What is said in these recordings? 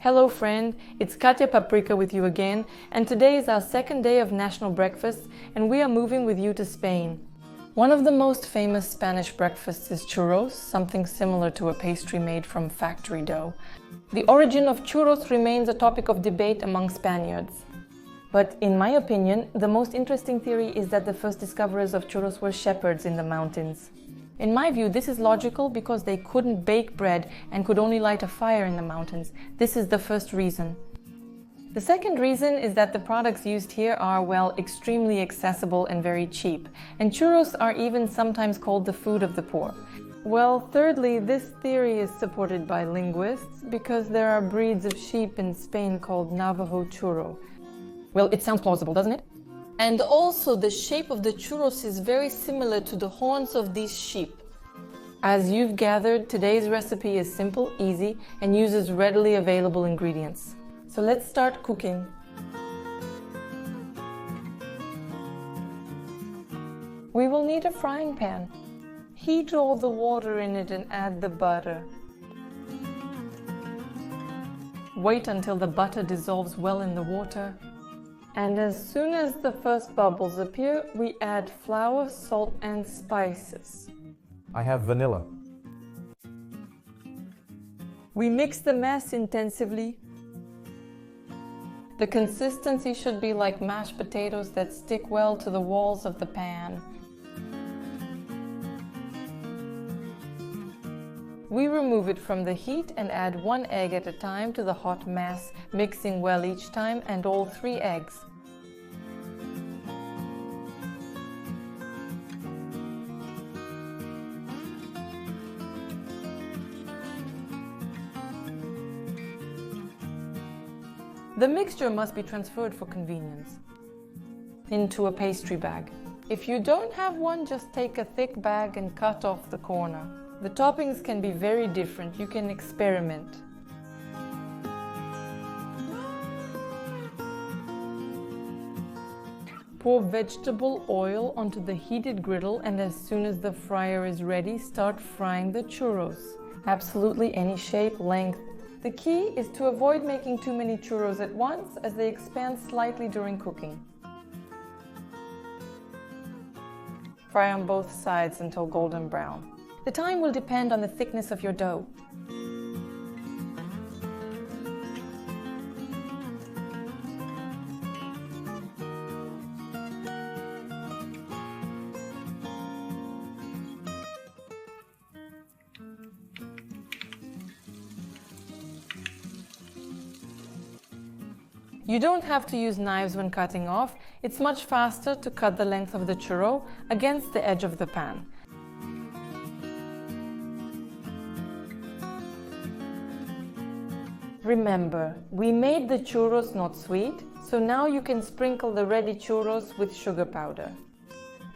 Hello friend, it's Katya Paprika with you again, and today is our second day of national breakfast and we are moving with you to Spain. One of the most famous Spanish breakfasts is churros, something similar to a pastry made from factory dough. The origin of churros remains a topic of debate among Spaniards. But in my opinion, the most interesting theory is that the first discoverers of churros were shepherds in the mountains. In my view, this is logical because they couldn't bake bread and could only light a fire in the mountains. This is the first reason. The second reason is that the products used here are, well, extremely accessible and very cheap. And churros are even sometimes called the food of the poor. Well, thirdly, this theory is supported by linguists because there are breeds of sheep in Spain called Navajo churro. Well, it sounds plausible, doesn't it? And also, the shape of the churros is very similar to the horns of these sheep. As you've gathered, today's recipe is simple, easy, and uses readily available ingredients. So let's start cooking. We will need a frying pan. Heat all the water in it and add the butter. Wait until the butter dissolves well in the water. And as soon as the first bubbles appear, we add flour, salt, and spices. I have vanilla. We mix the mass intensively. The consistency should be like mashed potatoes that stick well to the walls of the pan. We remove it from the heat and add 1 egg at a time to the hot mass, mixing well each time and all 3 eggs. The mixture must be transferred for convenience into a pastry bag. If you don't have one, just take a thick bag and cut off the corner. The toppings can be very different. You can experiment. Pour vegetable oil onto the heated griddle, and as soon as the fryer is ready, start frying the churros. Absolutely any shape, length. The key is to avoid making too many churros at once, as they expand slightly during cooking. Fry on both sides until golden brown. The time will depend on the thickness of your dough. You don't have to use knives when cutting off. It's much faster to cut the length of the churro against the edge of the pan. Remember, we made the churros not sweet, so now you can sprinkle the ready churros with sugar powder.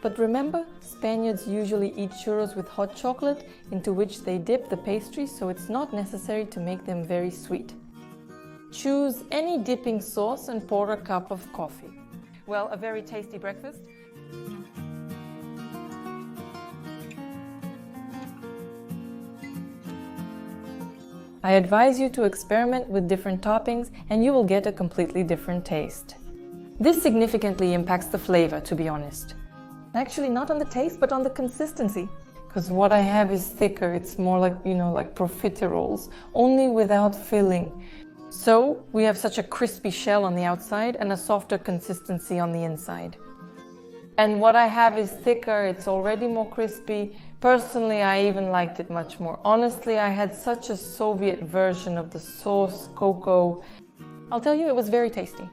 But remember, Spaniards usually eat churros with hot chocolate, into which they dip the pastry, so it's not necessary to make them very sweet. Choose any dipping sauce and pour a cup of coffee. Well, a very tasty breakfast. I advise you to experiment with different toppings and you will get a completely different taste. This significantly impacts the flavor, to be honest. Actually, not on the taste, but on the consistency. Because what I have is thicker, it's more like, like profiteroles, only without filling. So, we have such a crispy shell on the outside and a softer consistency on the inside. And what I have is thicker, it's already more crispy. Personally, I even liked it much more. Honestly, I had such a Soviet version of the sauce cocoa. I'll tell you, it was very tasty.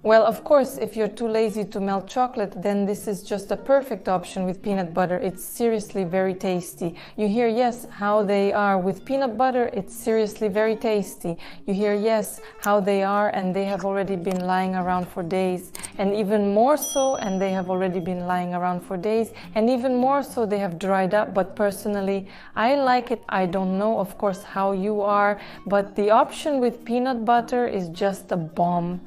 Well, of course, if you're too lazy to melt chocolate, then this is just a perfect option with peanut butter. It's seriously very tasty. You hear yes, how they are with peanut butter, it's seriously very tasty. You hear yes, how they are, and they have already been lying around for days. And even more so, and they have already been lying around for days. And even more so, they have dried up. But personally, I like it. I don't know, of course, how you are. But the option with peanut butter is just a bomb.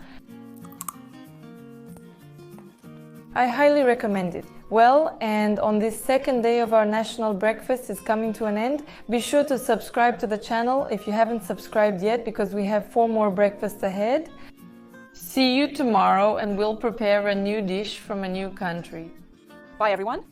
I highly recommend it. Well, and on this second day of our national breakfast is coming to an end, be sure to subscribe to the channel if you haven't subscribed yet, because we have 4 more breakfasts ahead. See you tomorrow and we'll prepare a new dish from a new country. Bye everyone.